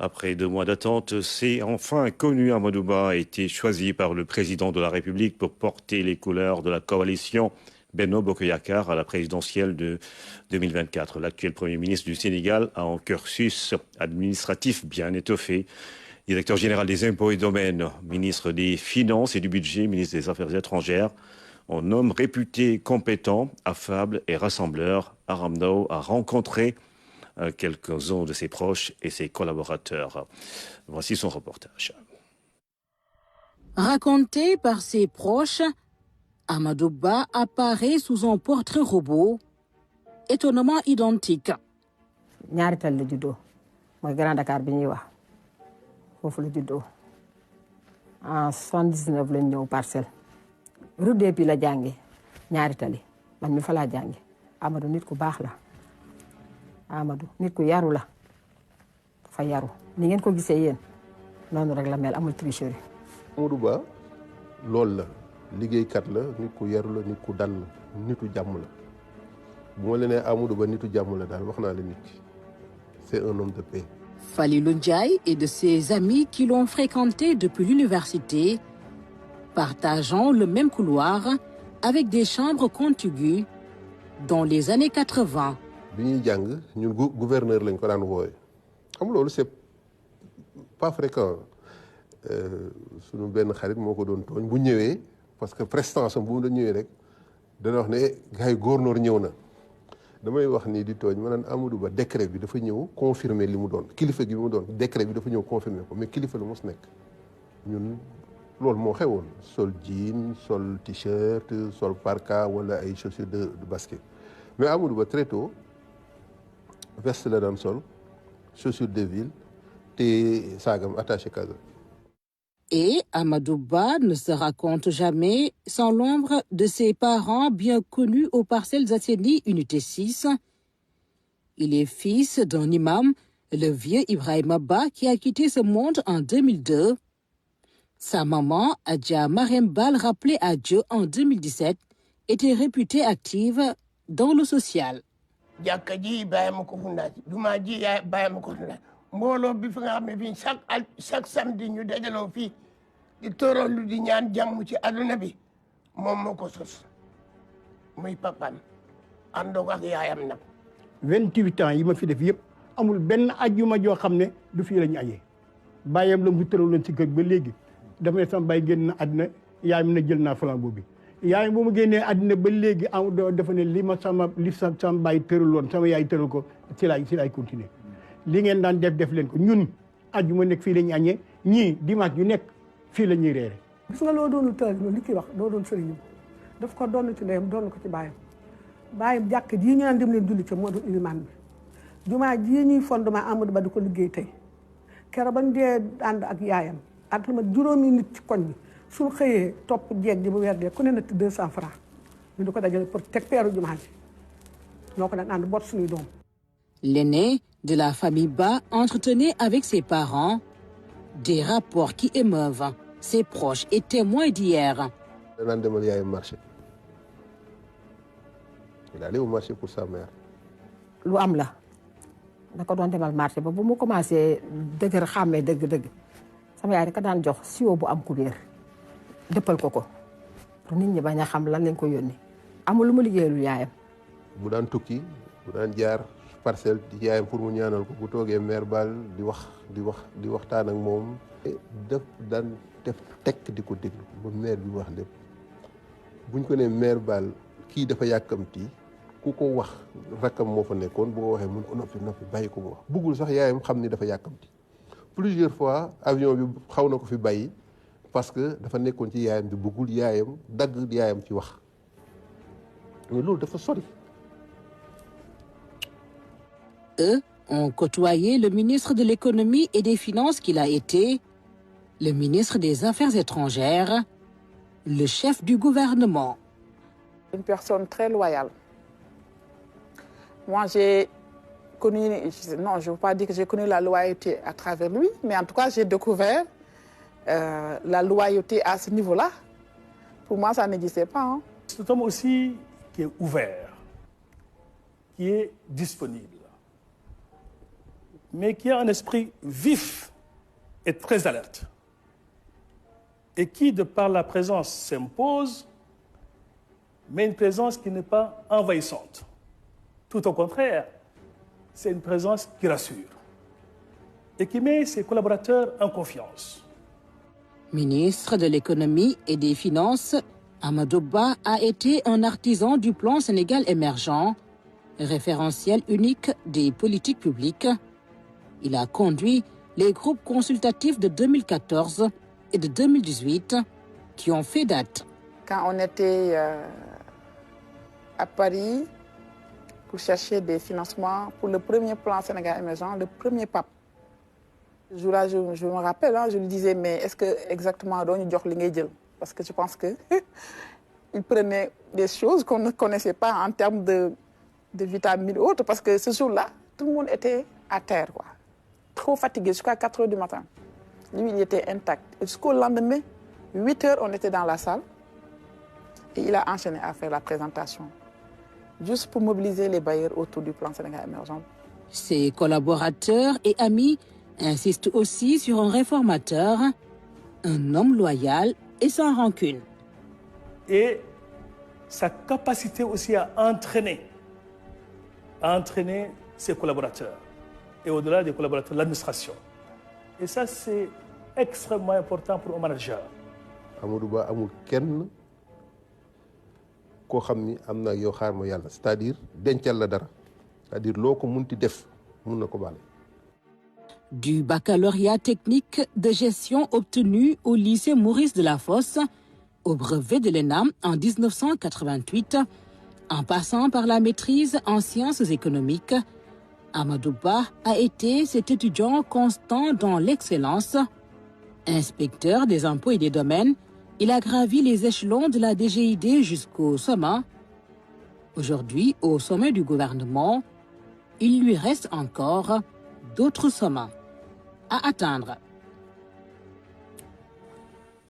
Après 2 mois d'attente, c'est enfin connu. Amadou Ba a été choisi par le président de la République pour porter les couleurs de la coalition Benno Bokk Yakaar à la présidentielle de 2024. L'actuel Premier ministre du Sénégal a un cursus administratif bien étoffé. Directeur général des impôts et domaines, ministre des Finances et du Budget, ministre des Affaires étrangères. Un homme réputé compétent, affable et rassembleur, Aram Ndao a rencontré quelques-uns de ses proches et ses collaborateurs. Voici son reportage. Raconté par ses proches, Amadou Ba apparaît sous un portrait robot étonnamment identique. ñaari tal la juddoo mooy Grand Dakar bi ñuy wax foofu la juddoo en 79 lañ ñëw Parcelles rue des Pis la jànge ñaari tali man mi fa laa jànge Amadou nit ku baax la Amadou nit ku yaru la dafa yaru ni ngeen ko gisee yéen noonu rek la mel amul tricherie. Amadou Ba loolu la liggéeykat la nit ku yaru la nit ku dal la nitu jàmm la bu ma la nee Amadou Ba nitu jàmm la daal wax naa la nit ki c'est un homme de paix. Falilou Ndiaye et de ses amis qui l'ont fréquenté depuis l'université, partageant le même couloir avec des chambres contiguës dans les années 80. bi ñuy jàng ñun gouverneur lañ ko daan wooye xam loolu c'est pas fréquent suñu benn xarit moo ko doon tooñ bu ñëwee parce que prestance am bu mu doon ñëwee rek dana wax ne gars yi gouverneur ñëw na damay wax nii di tooñ ma naan Amadou Ba décret bi dafa ñëw confirmer li mu doon kilifa gi mu doon décret bi dafa ñëw confirmer ko mais kilifa la mos nekk ñun loolu moo xewoon sol jean sol t-shirt sol parka wala ay chaussures de basket mais Amadou Ba très tôt veste la daan sol chaussures de ville te saagam attaché casa. Et Amadou Ba ne se raconte jamais sans l'ombre de ses parents bien connus aux Parcelles Assainies unité 6. Il est fils d'un imam, le vieux Ibrahima Ba, qui a quitté ce monde en 2002. Sa maman, Adja Marème Bal, rappelée à Dieu en 2017, était réputée active dans le social. jàkka ji bàyyi ma ko fundaat jumaa ji yaay bàyyi ma ko fundaat mbooloo bi fi nga xam ne fii chaque samedi ñu dajaloo fii di toroolu di ñaan jàmm ci àdduna bi moom moo ko sos muy papaam àndoo ak yaayam nag. 28 ans yi ma fi def yëpp amul benn ajjuma joo xam ne du fii la ñu añee bàyyam la mu tëraloon ci kër ba léegi dafa ne sama bàyyi génn na àddina yaayam na jël naa flambeau bi. yaay bu mu génnee àddina ba léegi dafa ne li sama bàyyi tëraloon sama yaay tëral ko ci laay continuer li ngeen daan def leen ko ñun àjjuma nekk fii la ñuy añee ñii dimanche yu nekk fii la ñuy reere. gis nga loo doonul tëral loolu li kii wax doo doon sëriñam daf ko doon ci ndeyam doon ko ci bàyyam jàkk jii ñu naan dem leen julli ca moo doon ilimaan bi jumaa jii ñuy fondement Amadou Ba di ko liggéey tey keroog bañ dee ànd ak yaayam at ma juróomi nit ci koñ bi suñu xëyee topp jeeg ji bu weer dee ku ne na 200 francs ñu di ko dajale pour teg peeru jumaa ji ñoo ko daan ànd boot suñuy doom. L'aîné de la famille Ba entretenait avec ses parents des rapports qui émeuvent ses proches et témoins d'hier. danaan demal yaayam marché il allait au marché pour sa mère. lu am la da ko doon demal marché ba bu mu commencé dëgër xàmmee dëgg-dëgg sama yaay da ko daan jox siwo bu am kubéer dëppal ko pour nit ñi bañ a xam lan lañ ko yónni amul lu mu liggéeyalul yaayam. bu daan tukki bu daan jaar Parcelles di yaayam pour mu ñaanal ko bu toogee maire Bal di waxtaan ak moom. def daan def tekk di ko déglu ba maire bi wax lépp buñ ko nee maire Bal kii dafa yàkkamti ku ko wax rakkam moo fa nekkoon boo waxee mun ko noppi bàyyi ko mu wax buggul sax yaayam xam ni dafa yàkkamti plusieurs fois avion bi xaw na ko fi bàyyi. parce que dafa nekkoon ci yaayam bi bëggul yaayam dagg yaayam ci wax mais loolu dafa sori. Eux ont côtoyé le ministre de l'économie et des finances qu'il a été, le ministre des Affaires étrangères, le chef du gouvernement. Une personne très loyale. Moi, j'ai connu, non, je ne veux pas dire que j'ai connu la loyauté à travers lui, mais en tout cas, j'ai découvert la loyauté à ce niveau-là. Pour moi, ça n'existait pas. Hein. C'est un homme aussi qui est ouvert, qui est disponible. mais qui a un esprit vif et très alerte, et qui, de par la présence, s'impose, mais une présence qui n'est pas envahissante. Tout au contraire, c'est une présence qui rassure et qui met ses collaborateurs en confiance. Ministre de l'économie et des finances, Amadou Ba a été un artisan du plan Sénégal émergent, référentiel unique des politiques publiques. Il a conduit les groupes consultatifs de 2014 et de 2018 qui ont fait date. Quand on était à Paris pour chercher des financements pour le premier plan Sénégal émergent, le premier PAP, je me rappelle, je lui disais, mais est-ce que exactement parce que je pense que il prenait des choses qu'on ne connaissait pas en termes de vitamines ou autres, parce que ce jour-là, tout le monde était à terre, quoi. Trop fatigué, jusqu'à 4 h du matin. Lui, il était intact. Jusqu'au lendemain, 8 h, on était dans la salle et il a enchaîné à faire la présentation, juste pour mobiliser les bailleurs autour du plan Sénégal émergent. Ses collaborateurs et amis insistent aussi sur un réformateur, un homme loyal et sans rancune. Et sa capacité aussi à entraîner ses collaborateurs, et au-delà des collaborateurs, l'administration. Et ça, c'est extrêmement important pour un manager. Amadou Ba amul kenn koo xam ni am na yow xaar ma yàlla, c'est-à-dire dencal la dara, c'est-à-dire loo ko munti def mun na ko baale. Du baccalauréat technique de gestion obtenu au lycée Maurice Delafosse, au brevet de l'ENAM en 1988, en passant par la maîtrise en sciences économiques, Amadou Ba a été cet étudiant constant dans l'excellence. Inspecteur des impôts et des domaines, il a gravi les échelons de la DGID jusqu'au sommet. Aujourd'hui, au sommet du gouvernement, il lui reste encore d'autres sommets à atteindre.